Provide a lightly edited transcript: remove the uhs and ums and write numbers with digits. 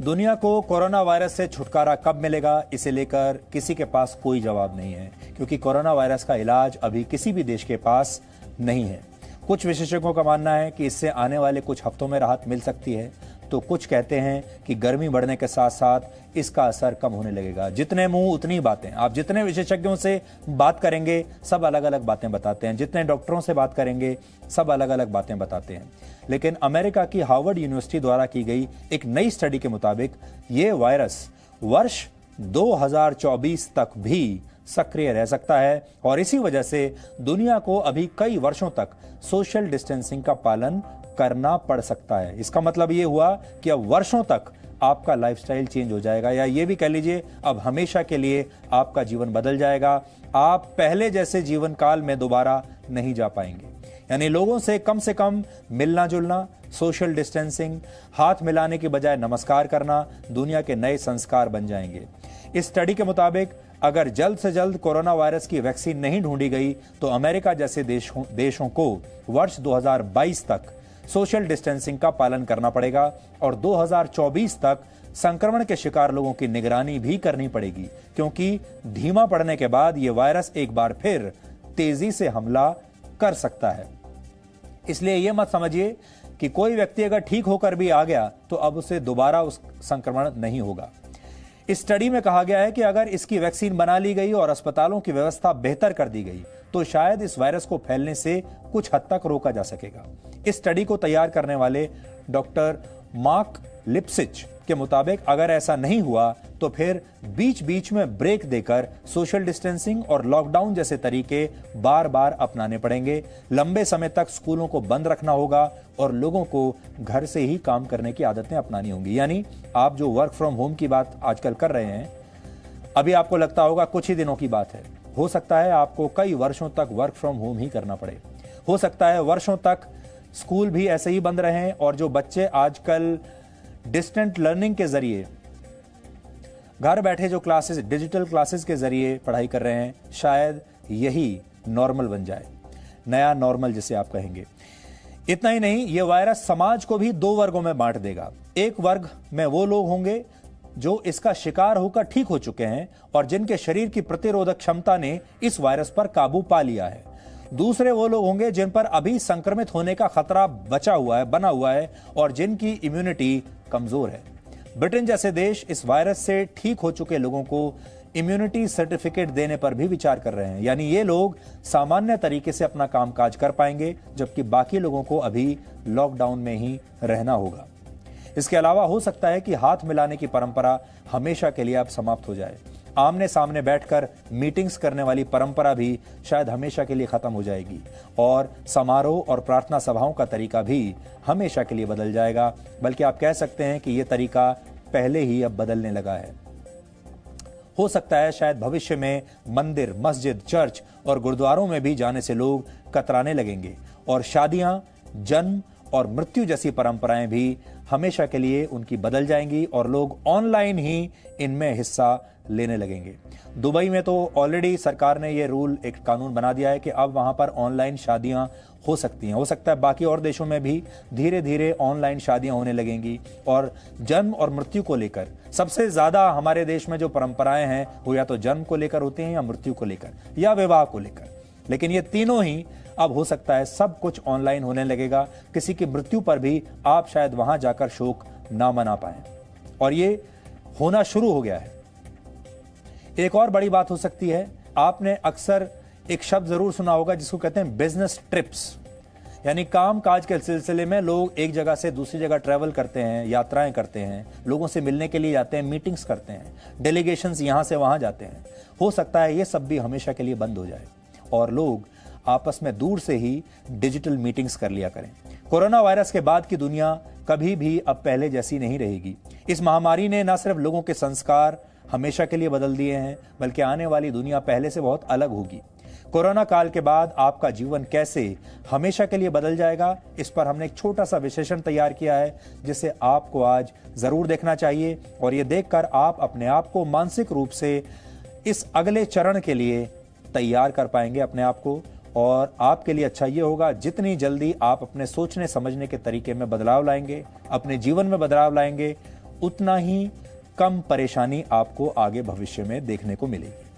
दुनिया को corona virus से छुटकारा कब मिलेगा, इसे लेकर किसी के पास कोई जवाब नहीं है, क्योंकि कोरोना वायरस का इलाज अभी किसी भी देश के पास नहीं है। कुछ विशेषज्ञों का मानना है कि इससे आने वाले कुछ हफ्तों में राहत मिल सकती है, तो कुछ कहते हैं कि गर्मी बढ़ने के साथ साथ इसका असर कम होने लगेगा। जितने मुंह उतनी बातें। आप जितने विशेषज्ञों से बात करेंगे सब अलग अलग बातें बताते हैं, जितने डॉक्टरों से बात करेंगे सब अलग अलग बातें बताते हैं। लेकिन अमेरिका की हार्वर्ड यूनिवर्सिटी द्वारा की गई एक नई स्टडी के मुताबिक ये वायरस वर्ष 2024 तक भी सक्रिय रह सकता है और इसी वजह से दुनिया को अभी कई वर्षों तक सोशल डिस्टेंसिंग का पालन करना पड़ सकता है। इसका मतलब ये हुआ कि अब वर्षों तक आपका लाइफस्टाइल चेंज हो जाएगा, या ये भी कह लीजिए अब हमेशा के लिए आपका जीवन बदल जाएगा। आप पहले जैसे जीवन काल में दोबारा नहीं जा पाएंगे। यानी लोगों से कम मिलना जुलना, सोशल डिस्टेंसिंग, हाथ मिलाने की बजाय नमस्कार करना दुनिया के नए संस्कार बन जाएंगे। इस स्टडी के मुताबिक अगर जल्द से जल्द कोरोना वायरस की वैक्सीन नहीं ढूंढी गई तो अमेरिका जैसे देशों को वर्ष 2022 तक सोशल डिस्टेंसिंग का पालन करना पड़ेगा और 2024 तक संक्रमण के शिकार लोगों की निगरानी भी करनी पड़ेगी, क्योंकि धीमा पड़ने के बाद यह वायरस एक बार फिर तेजी से हमला कर सकता है। इसलिए यह मत समझिए कि कोई व्यक्ति अगर ठीक होकर भी आ गया तो अब उसे दोबारा उस संक्रमण नहीं होगा। इस स्टडी में कहा गया है कि अगर इसकी वैक्सीन बना ली गई और अस्पतालों की व्यवस्था बेहतर कर दी गई तो शायद इस वायरस को फैलने से कुछ हद तक रोका जा सकेगा। इस स्टडी को तैयार करने वाले डॉक्टर मार्क लिप्सिच के मुताबिक अगर ऐसा नहीं हुआ तो फिर बीच बीच में ब्रेक देकर सोशल डिस्टेंसिंग और लॉकडाउन जैसे तरीके बार बार अपनाने पड़ेंगे। लंबे समय तक स्कूलों को बंद रखना होगा और लोगों को घर से ही काम करने की आदतें अपनानी होंगी। यानी आप जो वर्क फ्रॉम होम की बात आजकल कर रहे हैं, अभी आपको लगता होगा कुछ ही दिनों की बात है, हो सकता है आपको कई वर्षों तक वर्क फ्रॉम होम ही करना पड़े। हो सकता है वर्षों तक स्कूल भी ऐसे ही बंद रहें और जो बच्चे आजकल डिस्टेंट लर्निंग के जरिए घर बैठे जो क्लासेस, डिजिटल क्लासेस के जरिए पढ़ाई कर रहे हैं, शायद यही नॉर्मल बन जाए, नया नॉर्मल जिसे आप कहेंगे। इतना ही नहीं, यह वायरस समाज को भी दो वर्गों में बांट देगा। एक वर्ग में वो लोग होंगे जो इसका शिकार होकर ठीक हो चुके हैं और जिनके शरीर की प्रतिरोधक क्षमता ने इस वायरस पर काबू पा लिया है। दूसरे वो लोग होंगे जिन पर अभी संक्रमित होने का खतरा बना हुआ है और जिनकी इम्यूनिटी कमजोर है। ब्रिटेन जैसे देश इस वायरस से ठीक हो चुके लोगों को इम्यूनिटी सर्टिफिकेट देने पर भी विचार कर रहे हैं। यानी ये लोग सामान्य तरीके से अपना कामकाज कर पाएंगे, जबकि बाकी लोगों को अभी लॉकडाउन में ही रहना होगा। इसके अलावा हो सकता है कि हाथ मिलाने की परंपरा हमेशा के लिए अब समाप्त हो जाए। आमने सामने बैठकर मीटिंग्स करने वाली परंपरा भी शायद हमेशा के लिए खत्म हो जाएगी और समारोह और प्रार्थना सभाओं का तरीका भी हमेशा के लिए बदल जाएगा। बल्कि आप कह सकते हैं कि यह तरीका पहले ही अब बदलने लगा है। हो सकता है शायद भविष्य में मंदिर, मस्जिद, चर्च और गुरुद्वारों में भी जाने से लोग कतराने लगेंगे और शादियां, जन्म और मृत्यु जैसी परंपराएं भी हमेशा के लिए उनकी बदल जाएंगी और लोग ऑनलाइन ही इनमें हिस्सा लेने लगेंगे। दुबई में तो ऑलरेडी सरकार ने यह रूल, एक कानून बना दिया है कि अब वहां पर ऑनलाइन शादियां हो सकती हैं। हो सकता है बाकी और देशों में भी धीरे धीरे ऑनलाइन शादियां होने लगेंगी। और जन्म और मृत्यु को लेकर सबसे ज्यादा हमारे देश में जो परंपराएं हैं वो या तो जन्म को लेकर होती हैं या मृत्यु को लेकर या विवाह को लेकर, लेकिन ये तीनों ही अब हो सकता है सब कुछ ऑनलाइन होने लगेगा। किसी की मृत्यु पर भी आप शायद वहां जाकर शोक ना मना पाएं और ये होना शुरू हो गया है। एक और बड़ी बात हो सकती है, आपने अक्सर एक शब्द जरूर सुना होगा जिसको कहते हैं बिजनेस ट्रिप्स। यानी काम काज के सिलसिले में लोग एक जगह से दूसरी जगह ट्रैवल करते हैं, यात्राएं करते हैं, लोगों से मिलने के लिए जाते हैं, मीटिंग्स करते हैं, डेलीगेशंस यहां से वहां जाते हैं। हो सकता है ये सब भी हमेशा के लिए बंद हो जाए और लोग आपस में दूर से ही डिजिटल मीटिंग्स कर लिया करें। कोरोना वायरस के बाद की दुनिया कभी भी अब पहले जैसी नहीं रहेगी। इस महामारी ने न सिर्फ लोगों के संस्कार हमेशा के लिए बदल दिए हैं, बल्कि आने वाली दुनिया पहले से बहुत अलग होगी। कोरोना काल के बाद आपका जीवन कैसे हमेशा के लिए बदल जाएगा, इस पर हमने एक छोटा सा विश्लेषण तैयार किया है जिसे आपको आज जरूर देखना चाहिए और ये देखकर आप अपने आप को मानसिक रूप से इस अगले चरण के लिए तैयार कर पाएंगे अपने आप को। और आपके लिए अच्छा ये होगा जितनी जल्दी आप अपने सोचने समझने के तरीके में बदलाव लाएंगे, अपने जीवन में बदलाव लाएंगे, उतना ही कम परेशानी आपको आगे भविष्य में देखने को मिलेगी।